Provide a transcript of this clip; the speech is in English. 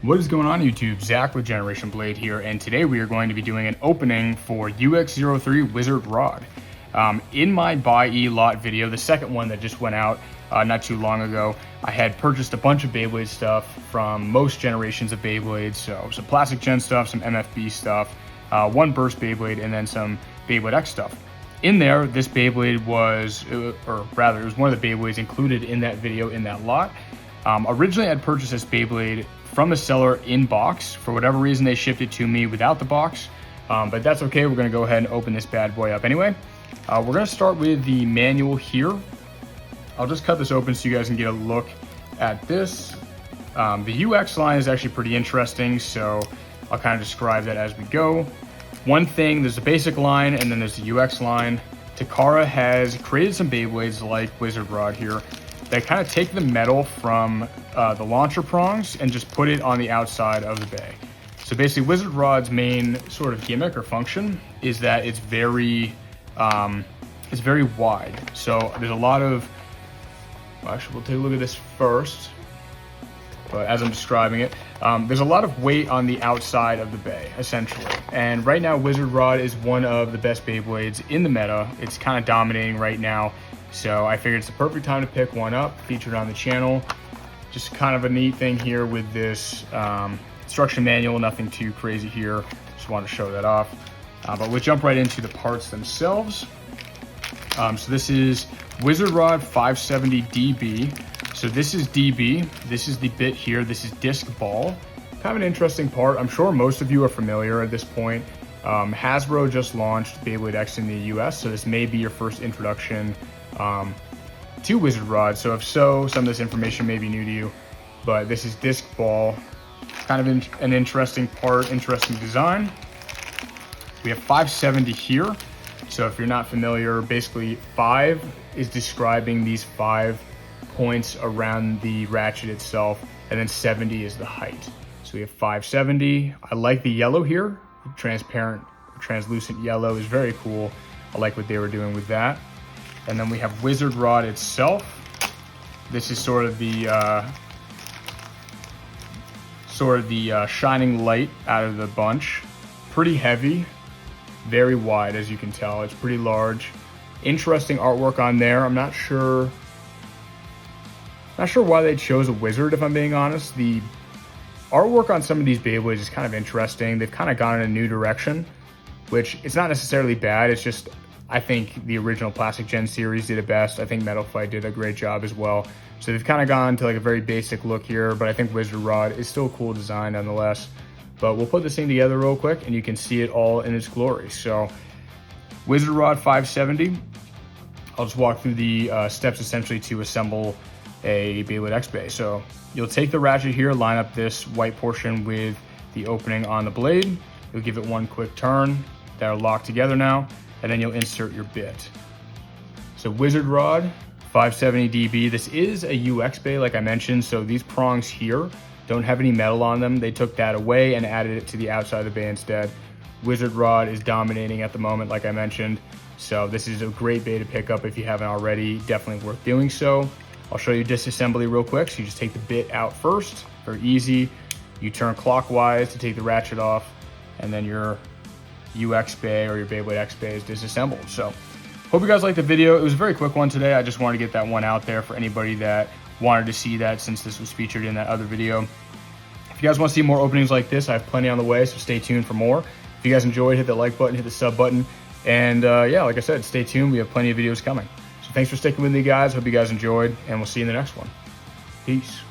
What is going on YouTube? Zach with Generation Blade here, and today we are going to be doing an opening for UX03 Wizard Rod. In my buy E lot video, the second one that just went out not too long ago, I had purchased a bunch of Beyblade stuff from most generations of Beyblades, so some Plastic Gen stuff, some MFB stuff, one Burst Beyblade, and then some Beyblade X stuff. In there, this Beyblade was, or rather, it was one of the Beyblades included in that video in that lot. Originally, I'd purchased this Beyblade from the seller in box. For whatever reason, they shipped it to me without the box, but that's okay. We're gonna go ahead and open this bad boy up anyway. We're gonna start with the manual here. I'll just cut this open so you guys can get a look at this. The UX line is actually pretty interesting, so I'll kind of describe that as we go. One thing, there's a basic line and then there's the UX line. Takara has created some Beyblades like Wizard Rod here that kind of take the metal from the launcher prongs and just put it on the outside of the bay. So basically Wizard Rod's main sort of gimmick or function is that it's very wide. So there's a lot of, actually we'll take a look at this first, but as I'm describing it, there's a lot of weight on the outside of the bay, essentially. And right now, Wizard Rod is one of the best Beyblades in the meta. It's kind of dominating right now. So I figured it's the perfect time to pick one up, featured on the channel. Just kind of a neat thing here with this instruction manual, nothing too crazy here. Just wanted to show that off. But we'll jump right into the parts themselves. So this is Wizard Rod 570 DB. So this is DB, this is the bit here, this is disc ball. Kind of an interesting part. I'm sure most of you are familiar at this point. Hasbro just launched Beyblade X in the US, so this may be your first introduction to Wizard Rod. So if so, some of this information may be new to you, but this is disc ball. Kind of an interesting part, interesting design. We have 570 here. So if you're not familiar, basically 5 is describing these 5 points around the ratchet itself, and then 70 is the height. So we have 570. I like the yellow here. The transparent, translucent yellow is very cool. I like what they were doing with that. And then we have Wizard Rod itself. This is sort of the shining light out of the bunch. Pretty heavy, very wide, as you can tell. It's pretty large. Interesting artwork on there. I'm not sure why they chose a wizard, if I'm being honest. The artwork on some of these Beyblades is kind of interesting. They've kind of gone in a new direction, which it's not necessarily bad. It's just, I think the original Plastic Gen series did it best. I think Metal Fight did a great job as well. So they've kind of gone to like a very basic look here, but I think Wizard Rod is still a cool design nonetheless. But we'll put this thing together real quick and you can see it all in its glory. So Wizard Rod 570. I'll just walk through the steps essentially to assemble a Beyblade X bay. So you'll take the ratchet here, line up this white portion with the opening on the blade. You'll give it one quick turn. They're locked together now, and then you'll insert your bit. So Wizard Rod 570 DB. This is a UX bay, like I mentioned. So these prongs here don't have any metal on them. They took that away and added it to the outside of the bay instead. Wizard Rod is dominating at the moment, like I mentioned. So this is a great bay to pick up if you haven't already. Definitely worth doing so. I'll show you disassembly real quick. So you just take the bit out first, very easy. You turn clockwise to take the ratchet off, and then your UX bay or your Beyblade X bay is disassembled. So hope you guys liked the video. It was a very quick one today. I just wanted to get that one out there for anybody that wanted to see that, since this was featured in that other video. If you guys want to see more openings like this, I have plenty on the way, so stay tuned for more. If you guys enjoyed, hit the like button, hit the sub button, and yeah, like I said, stay tuned. We have plenty of videos coming. Thanks for sticking with me, guys. Hope you guys enjoyed, and we'll see you in the next one. Peace.